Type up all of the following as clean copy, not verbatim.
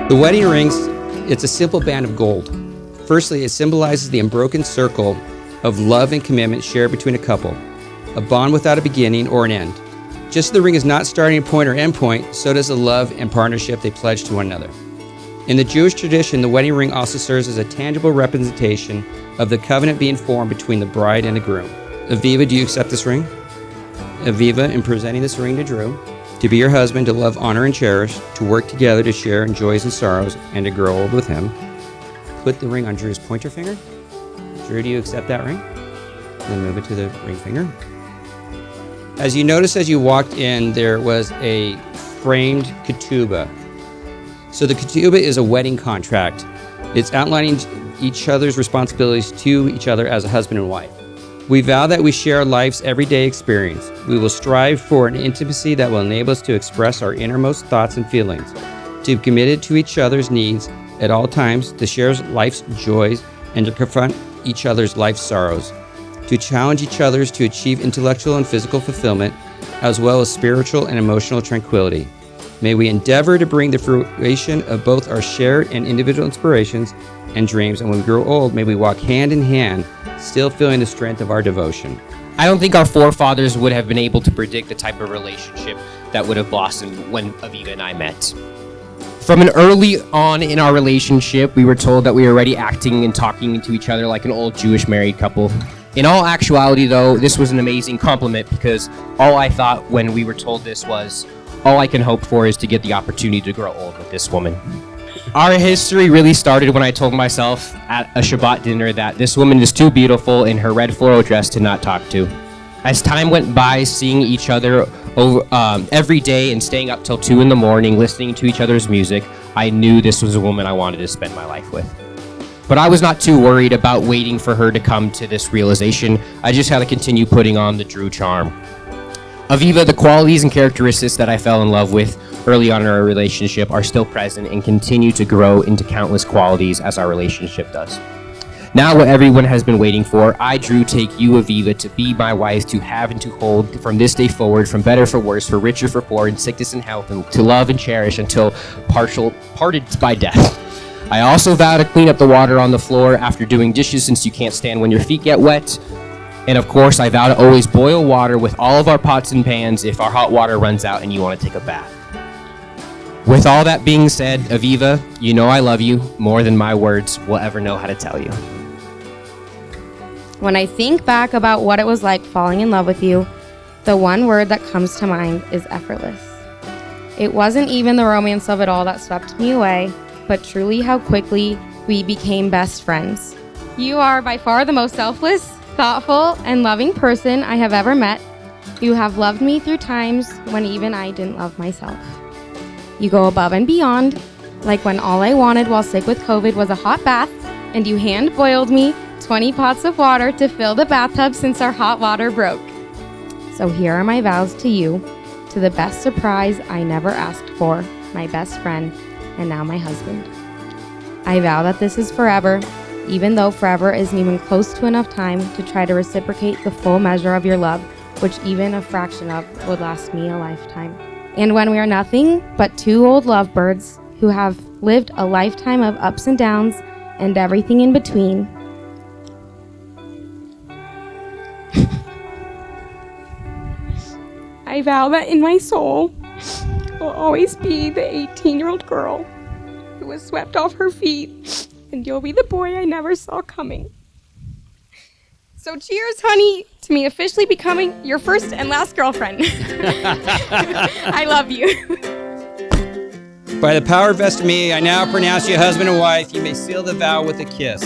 The wedding rings, it's a simple band of gold. Firstly, it symbolizes the unbroken circle of love and commitment shared between a couple, a bond without a beginning or an end. Just as the ring is not starting point or end point, so does the love and partnership they pledge to one another. In the Jewish tradition, the wedding ring also serves as a tangible representation of the covenant being formed between the bride and the groom. Aviva, do you accept this ring? Aviva, in presenting this ring to Drew, to be your husband, to love, honor, and cherish, to work together to share in joys and sorrows, and to grow old with him. Put the ring on Drew's pointer finger. Drew, do you accept that ring? Then move it to the ring finger. As you noticed as you walked in, there was a framed ketubah. So the ketubah is a wedding contract. It's outlining each other's responsibilities to each other as a husband and wife. We vow that we share life's everyday experience. We will strive for an intimacy that will enable us to express our innermost thoughts and feelings, to be committed to each other's needs at all times, to share life's joys and to confront each other's life's sorrows, to challenge each other to achieve intellectual and physical fulfillment, as well as spiritual and emotional tranquility. May we endeavor to bring the fruition of both our shared and individual inspirations and dreams, and when we grow old, may we walk hand in hand, still feeling the strength of our devotion. I don't think our forefathers would have been able to predict the type of relationship that would have blossomed when Aviva and I met. From an early on in our relationship, we were told that we were already acting and talking to each other like an old Jewish married couple. In all actuality, though, this was an amazing compliment because all I thought when we were told this was, all I can hope for is to get the opportunity to grow old with this woman. Our history really started when I told myself at a Shabbat dinner that this woman is too beautiful in her red floral dress to not talk to. As time went by, seeing each other every day and staying up till 2 a.m, listening to each other's music, I knew this was a woman I wanted to spend my life with. But I was not too worried about waiting for her to come to this realization. I just had to continue putting on the Drew charm. Aviva, the qualities and characteristics that I fell in love with early on in our relationship are still present and continue to grow into countless qualities as our relationship does. Now what everyone has been waiting for, I, Drew, take you, Aviva, to be my wife, to have and to hold from this day forward, from better for worse, for richer for poor, in sickness and health, and to love and cherish until parted by death. I also vow to clean up the water on the floor after doing dishes since you can't stand when your feet get wet. And of course, I vow to always boil water with all of our pots and pans if our hot water runs out and you want to take a bath. With all that being said, Aviva, you know I love you more than my words will ever know how to tell you. When I think back about what it was like falling in love with you, the one word that comes to mind is effortless. It wasn't even the romance of it all that swept me away, but truly how quickly we became best friends. You are by far the most selfless, thoughtful, and loving person I have ever met. You have loved me through times when even I didn't love myself. You go above and beyond, like when all I wanted while sick with COVID was a hot bath, and you hand-boiled me 20 pots of water to fill the bathtub since our hot water broke. So here are my vows to you, to the best surprise I never asked for, my best friend, and now my husband. I vow that this is forever, even though forever isn't even close to enough time to try to reciprocate the full measure of your love, which even a fraction of would last me a lifetime. And when we are nothing but two old lovebirds who have lived a lifetime of ups and downs and everything in between, I vow that in my soul will always be the 18-year-old girl who was swept off her feet, and you'll be the boy I never saw coming. So cheers, honey, to me officially becoming your first and last girlfriend. I love you. By the power vested in me, I now pronounce you husband and wife. You may seal the vow with a kiss.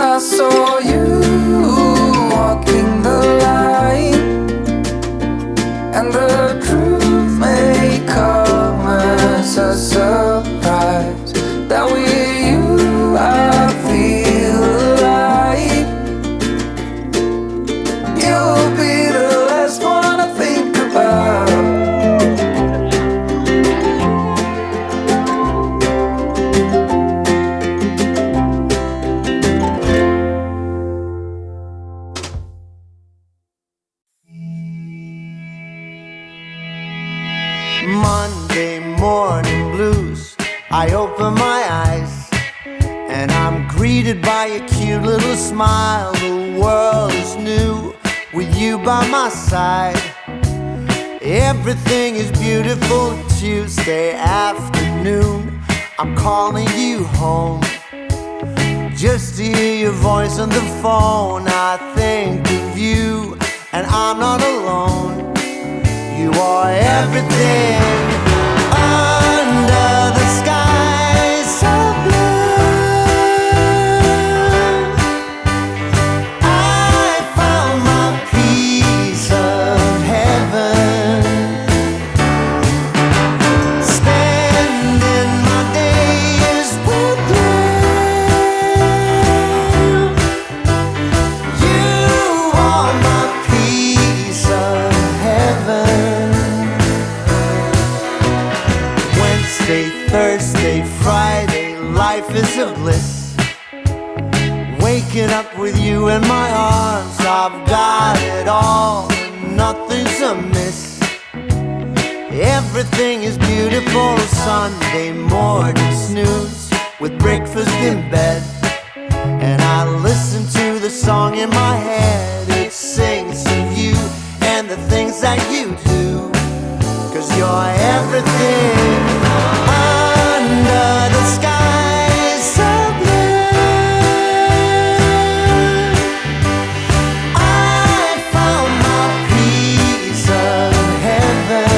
I saw you walking the line, and the truth may come as a surprise that with you I feel alive. You'll be the last one I think about. greeted by a cute little smile. The world is new with you by my side. Everything is beautiful Tuesday afternoon. I'm calling you home just to hear your voice on the phone. I think of you and I'm not alone. You are everything under the sky so blue. I found my piece of heaven, spending my days with you. You are my piece of heaven. Wednesday, Thursday, Friday, life is a bliss. Waking up with you in my arms, I've got it all, nothing's amiss. Everything is beautiful, Sunday morning snooze with breakfast in bed. And I listen to the song in my head, it sings of you and the things that you do. 'Cause you're everything under the sky so blue. I found my piece of heaven,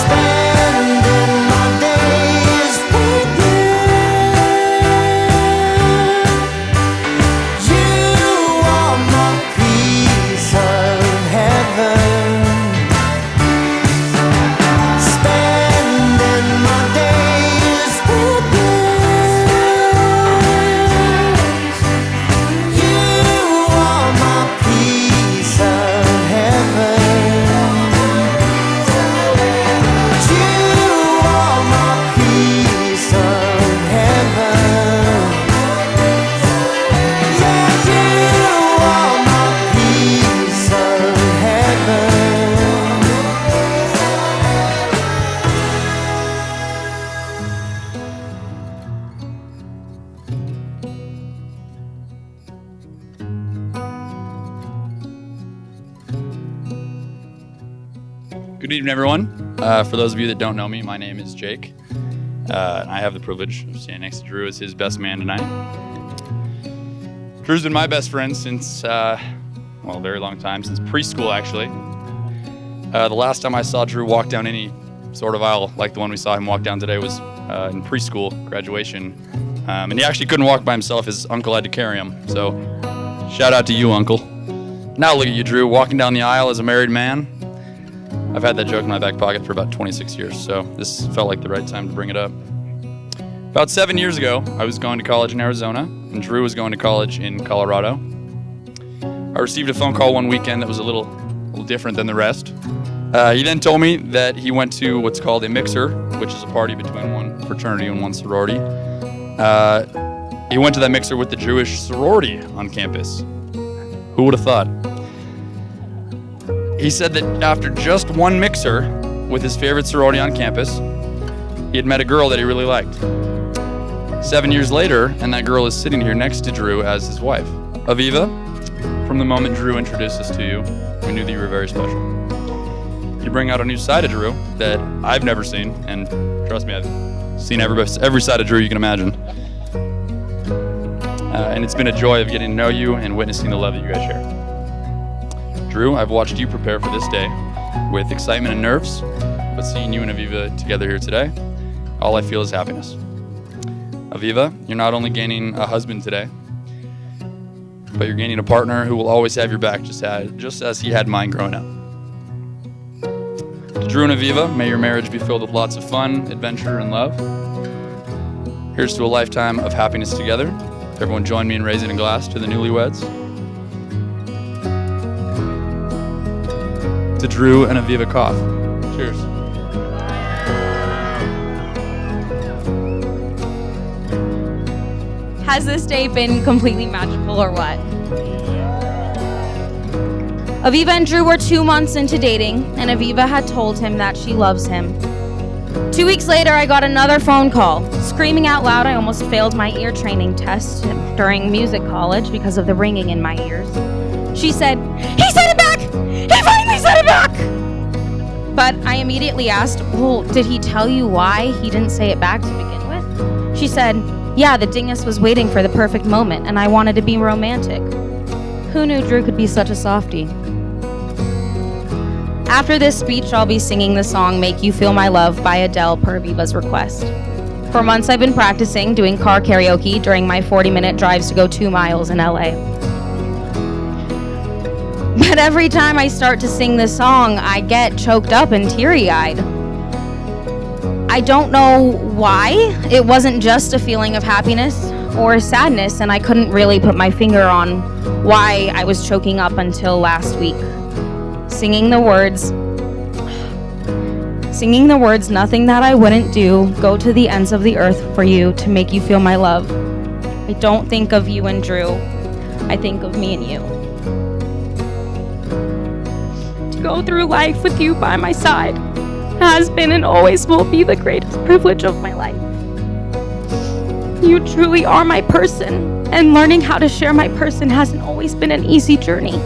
spending my days with you. You are my piece of heaven, spending my days with you. You are my piece of heaven. You are my piece of heaven. Yeah, you are my piece of heaven. Good evening, everyone. For those of you that don't know me, my name is Jake. And I have the privilege of standing next to Drew as his best man tonight. Drew's been my best friend since, a very long time, since preschool, actually. The last time I saw Drew walk down any sort of aisle like the one we saw him walk down today was in preschool graduation. And he actually couldn't walk by himself. His uncle had to carry him. So shout out to you, Uncle. Now look at you, Drew, walking down the aisle as a married man. I've had that joke in my back pocket for about 26 years, so this felt like the right time to bring it up. About 7 years ago, I was going to college in Arizona, and Drew was going to college in Colorado. I received a phone call one weekend that was a little different than the rest. He then told me that he went to what's called a mixer, which is a party between one fraternity and one sorority. He went to that mixer with the Jewish sorority on campus. Who would have thought? He said that after just one mixer with his favorite sorority on campus, he had met a girl that he really liked. 7 years later, and that girl is sitting here next to Drew as his wife. Aviva, from the moment Drew introduced us to you, we knew that you were very special. You bring out a new side of Drew that I've never seen, and trust me, I've seen every side of Drew you can imagine. And it's been a joy of getting to know you and witnessing the love that you guys share. Drew, I've watched you prepare for this day with excitement and nerves, but seeing you and Aviva together here today, all I feel is happiness. Aviva, you're not only gaining a husband today, but you're gaining a partner who will always have your back just as he had mine growing up. To Drew and Aviva, may your marriage be filled with lots of fun, adventure, and love. Here's to a lifetime of happiness together. Everyone join me in raising a glass to the newlyweds. To Drew and Aviva Koff. Cheers. Has this day been completely magical or what? Aviva and Drew were 2 months into dating, and Aviva had told him that she loves him. 2 weeks later, I got another phone call, Screaming out loud, I almost failed my ear training test during music college because of the ringing in my ears. She said, "He said it back! He finally said it back!" But I immediately asked, "Well, did he tell you why he didn't say it back to begin with?" She said, "Yeah, the dingus was waiting for the perfect moment, and I wanted to be romantic." Who knew Drew could be such a softie? After this speech, I'll be singing the song "Make You Feel My Love" by Adele per Aviva's request. For months I've been practicing doing car karaoke during my 40-minute drives to go 2 miles in LA. But every time I start to sing this song, I get choked up and teary-eyed. I don't know why. It wasn't just a feeling of happiness or sadness, and I couldn't really put my finger on why I was choking up until last week. Singing the words, "Nothing that I wouldn't do, go to the ends of the earth for you to make you feel my love." I don't think of you and Drew. I think of me and you. To go through life with you by my side has been and always will be the greatest privilege of my life. You truly are my person, and learning how to share my person hasn't always been an easy journey.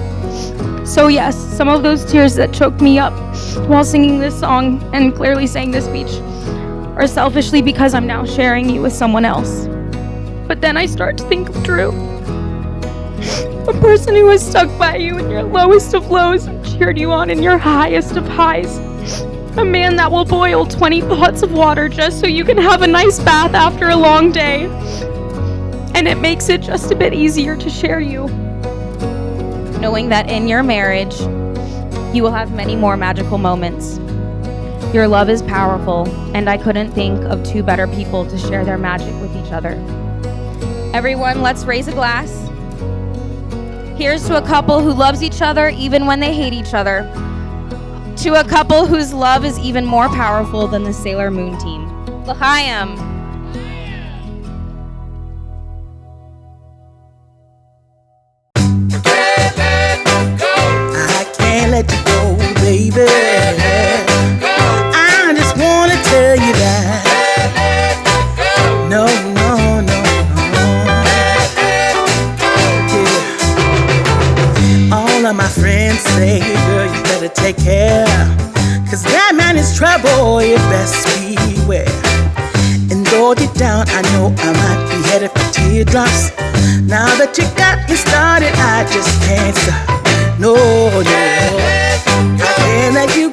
So yes, some of those tears that choked me up while singing this song and clearly saying this speech are selfishly because I'm now sharing you with someone else. But then I start to think of Drew, a person who has stuck by you in your lowest of lows and cheered you on in your highest of highs. A man that will boil 20 pots of water just so you can have a nice bath after a long day. And it makes it just a bit easier to share you, knowing that in your marriage, you will have many more magical moments. Your love is powerful, and I couldn't think of 2 better people to share their magic with each other. Everyone, let's raise a glass. Here's to a couple who loves each other even when they hate each other. To a couple whose love is even more powerful than the Sailor Moon team. L'chaim. Let you go, baby. I just wanna tell you that. No. Yeah. All of my friends say, girl, you better take care, 'cause that man is trouble, you best beware. And though you're down, I know I might be headed for teardrops. Now that you got me started, I just can't stop. No, I can't let you